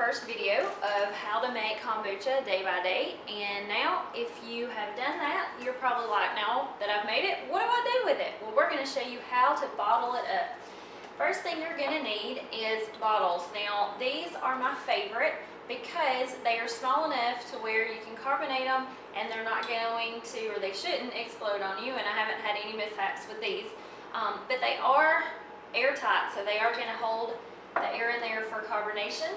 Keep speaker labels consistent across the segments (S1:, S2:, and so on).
S1: first video of how to make kombucha day by day, and now if you have done that, you're probably like, now that I've made it, what do I do with it? Well, we're going to show you how to bottle it up. First thing you're going to need is bottles. Now these are my favorite because they are small enough to where you can carbonate them and they're not going to, or they shouldn't, explode on you, and I haven't had any mishaps with these. But they are airtight, so they are going to hold the air in there for carbonation.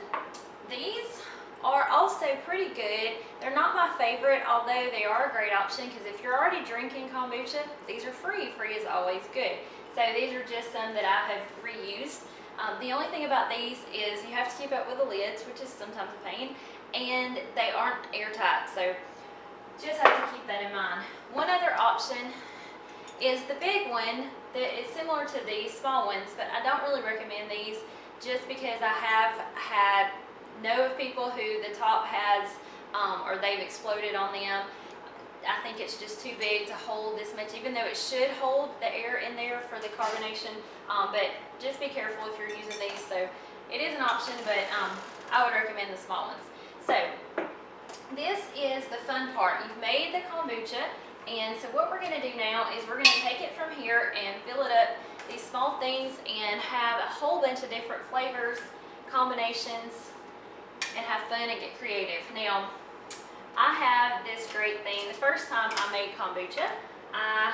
S1: These are also pretty good. They're not my favorite, although they are a great option because if you're already drinking kombucha, these are free. Free is always good. So these are just some that I have reused. The only thing about these is you have to keep up with the lids, which is sometimes a pain, and they aren't airtight, so just have to keep that in mind. One other option is the big one that is similar to these small ones, but I don't really recommend these just because I have know of people who the top has or they've exploded on them. I think it's just too big to hold this much, even though it should hold the air in there for the carbonation, but just be careful if you're using these. So it is an option, but I would recommend the small ones. So this is the fun part. You've made the kombucha, and so what we're going to do now is we're going to take it from here and fill it up, these small things, and have a whole bunch of different flavors, combinations, and have fun and get creative. Now, I have this great thing. The first time I made kombucha, I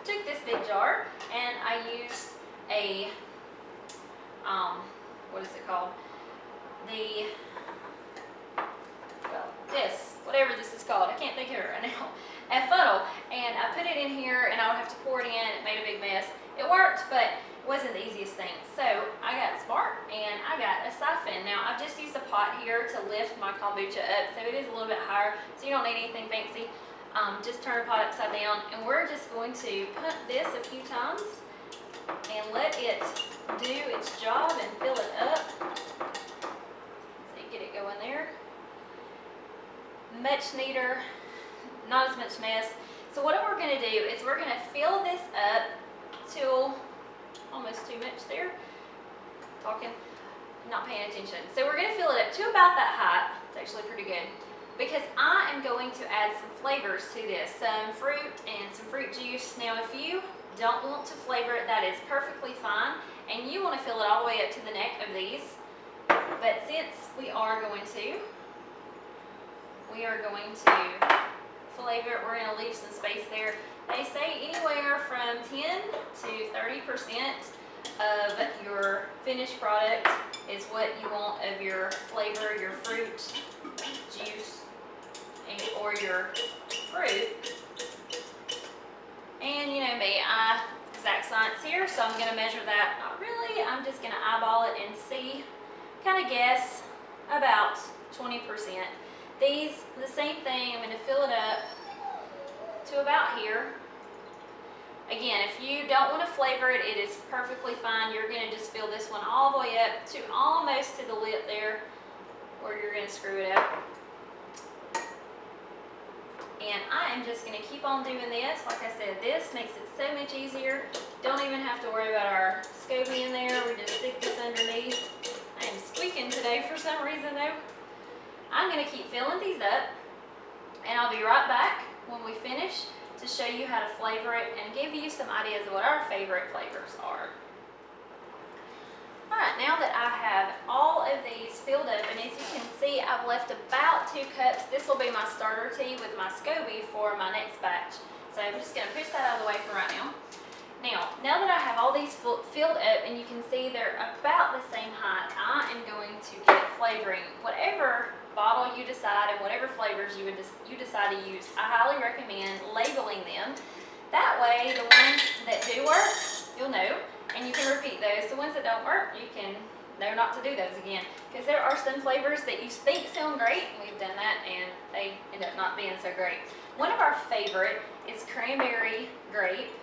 S1: took this big jar and I used a, what is it called? Whatever this is called, I can't think of it right now, a funnel, and I put it in here and I would have to pour it in. It made a big mess. It worked, but it wasn't the easiest thing. So I got smart and I got a siphon. Now I've just used a pot here to lift my kombucha up, so it is a little bit higher, so you don't need anything fancy. Just turn the pot upside down, and we're just going to pump this a few times and let it do its job and fill it up. See, get it going there. Much neater, not as much mess. So what we're going to do is we're going to fill this up till almost too much there. Talking, not paying attention. So we're going to fill it up to about that height. It's actually pretty good because I am going to add some flavors to this, some fruit and some fruit juice. Now if you don't want to flavor it, that is perfectly fine, and you want to fill it all the way up to the neck of these, but since we are going to flavor it, we're going to leave some space there. They say anywhere from 10 to 30% of your finished product is what you want of your flavor, your fruit juice, or your fruit. And you know me, I exact science here, so I'm going to measure that. Not really, I'm just going to eyeball it and see, kind of guess, about 20%. These, the same thing, I'm going to fill it up to about here. Again, if you don't want to flavor it, it is perfectly fine. You're going to just fill this one all the way up to almost to the lip there, where you're going to screw it up. And I am just going to keep on doing this. Like I said, this makes it so much easier. Don't even have to worry about our SCOBY in there. We just stick this underneath. I am squeaking today for some reason though. I'm going to keep filling these up, and I'll be right back when we finish to show you how to flavor it and give you some ideas of what our favorite flavors are. Alright, now that I have all of these filled up, and as you can see, I've left about 2 cups. This will be my starter tea with my SCOBY for my next batch. So I'm just going to push that out of the way for right now. Now that I have all these filled up, and you can see they're about the same height, I am going to get flavoring. Whatever bottle you decide and whatever flavors you decide to use, I highly recommend labeling them. That way, the ones that do work, you'll know, and you can repeat those. The ones that don't work, you can know not to do those again. Because there are some flavors that you think sound great, and we've done that, and they end up not being so great. One of our favorite is cranberry grape.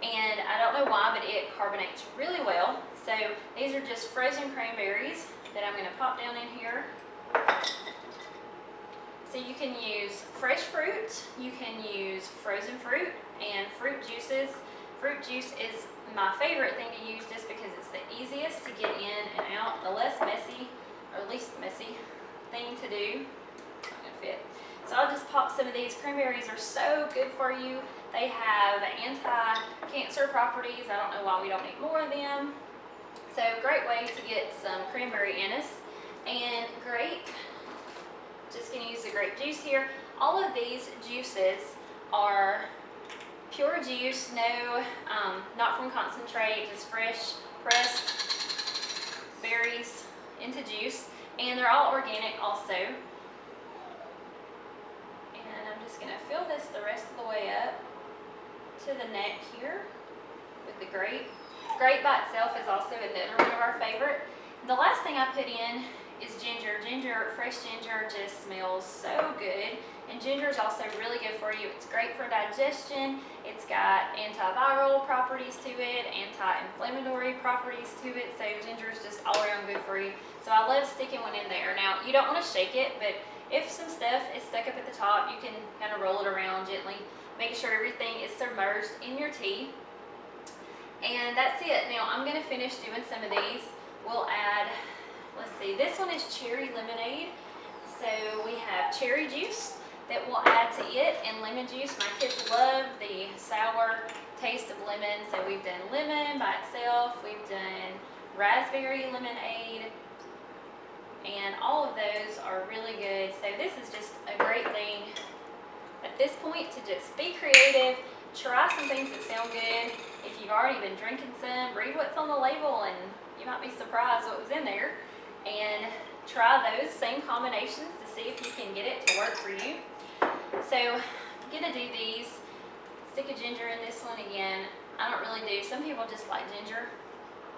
S1: And I don't know why, but it carbonates really well. So these are just frozen cranberries that I'm going to pop down in here. So you can use fresh fruit, you can use frozen fruit, and fruit juices. Fruit juice is my favorite thing to use just because it's the easiest to get in and out, the less messy or least messy thing to do. It's not gonna fit. So I'll just pop some of these. Cranberries are so good for you. They have anti-cancer properties. I don't know why we don't eat more of them. So great way to get some cranberry anise. And grape, just gonna use the grape juice here. All of these juices are pure juice, no, not from concentrate, just fresh pressed berries into juice. And they're all organic also. And I'm just gonna fill this the rest of the way up to the neck here with the grape. Grape by itself is also another one of our favorite. The last thing I put in is ginger. Fresh ginger just smells so good. And ginger is also really good for you. It's great for digestion. It's got antiviral properties to it, anti-inflammatory properties to it. So ginger is just all around good for you. So I love sticking one in there. Now, you don't want to shake it, but if some stuff is stuck up at the top, you can kind of roll it around gently. Make sure everything is submerged in your tea. And that's it. Now, I'm going to finish doing some of these. We'll add, let's see, this one is cherry lemonade. So we have cherry juice that we'll add to it, and lemon juice. My kids love the sour taste of lemon. So we've done lemon by itself. We've done raspberry lemonade. And all of those are really good. So this is just a great thing at this point to just be creative, try some things that sound good. If you've already been drinking some, read what's on the label and you might be surprised what was in there. And try those same combinations to see if you can get it to work for you. So I'm gonna do these. Stick a ginger in this one again. I don't really do, some people just like ginger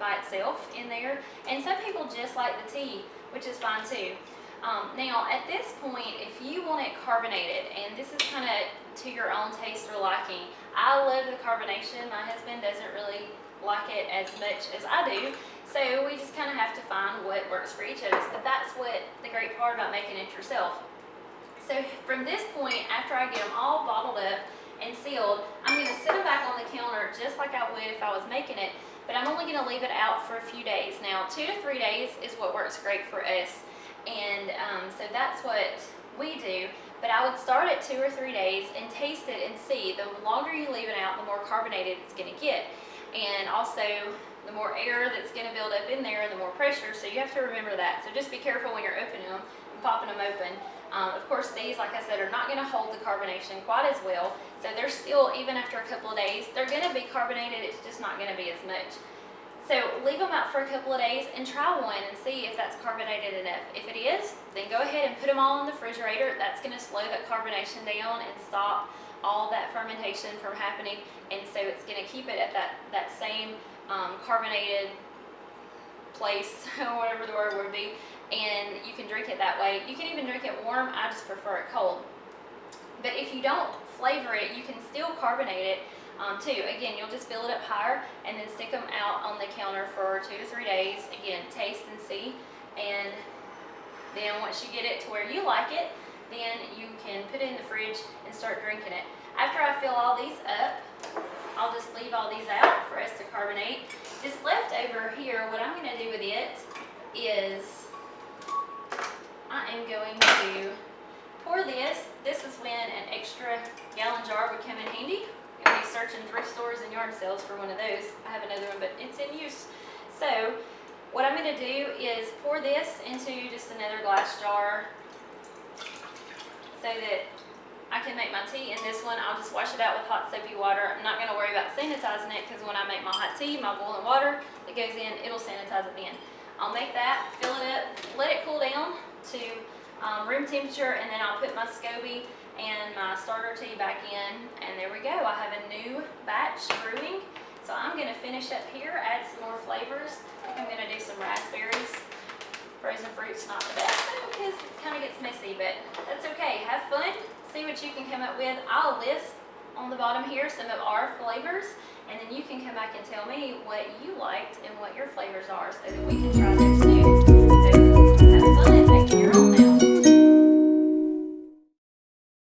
S1: by itself in there. And some people just like the tea, which is fine too. Now at this point, if you want it carbonated, and this is kind of to your own taste or liking, I love the carbonation. My husband doesn't really like it as much as I do, so we just kind of have to find what works for each of us. But that's what the great part about making it yourself. So from this point, after I get them all bottled up and sealed, I'm going to set them back on the counter just like I would if I was making it, but I'm only going to leave it out for a few days. Now, 2 to 3 days is what works great for us, and so that's what we do. But I would start at 2 or 3 days and taste it and see. The longer you leave it out, the more carbonated it's going to get, and also the more air that's going to build up in there and the more pressure, so you have to remember that. So just be careful when you're opening them and popping them open. Of course, these, like I said, are not going to hold the carbonation quite as well, so they're still, even after a couple of days, they're going to be carbonated, it's just not going to be as much. So leave them out for a couple of days and try one and see if that's carbonated enough. If it is, then go ahead and put them all in the refrigerator. That's going to slow that carbonation down and stop all that fermentation from happening, and so it's going to keep it at that same carbonated place, whatever the word would be, and you can drink it that way. You can even drink it warm. I just prefer it cold. But if you don't flavor it, you can still carbonate it too. Again, you'll just fill it up higher and then stick them out on the counter for 2 to 3 days. Again, taste and see, and then once you get it to where you like it, then you can put it in the fridge and start drinking it. After I fill all these up, I'll just leave all these out for us to carbonate. This leftover here, what I'm going to do with it is I am going to pour this. This is when an extra gallon jar would come in handy. You'll be searching thrift stores and yard sales for one of those. I have another one, but it's in use. So what I'm going to do is pour this into just another glass jar so that I can make my tea. In this one, I'll just wash it out with hot soapy water. I'm not going to worry about sanitizing it because when I make my hot tea, my boiling water that goes in, it'll sanitize it in. I'll make that, fill it up, let it cool down to room temperature, and then I'll put my SCOBY and my starter tea back in, and there we go. I have a new batch brewing. So I'm going to finish up here, add some more flavors. I think I'm going to do some raspberries. Frozen fruit's not the best because it kind of gets messy, but that's okay. Have fun. See what you can come up with. I'll list on the bottom here some of our flavors, and then you can come back and tell me what you liked and what your flavors are so that we can try those too. So have fun.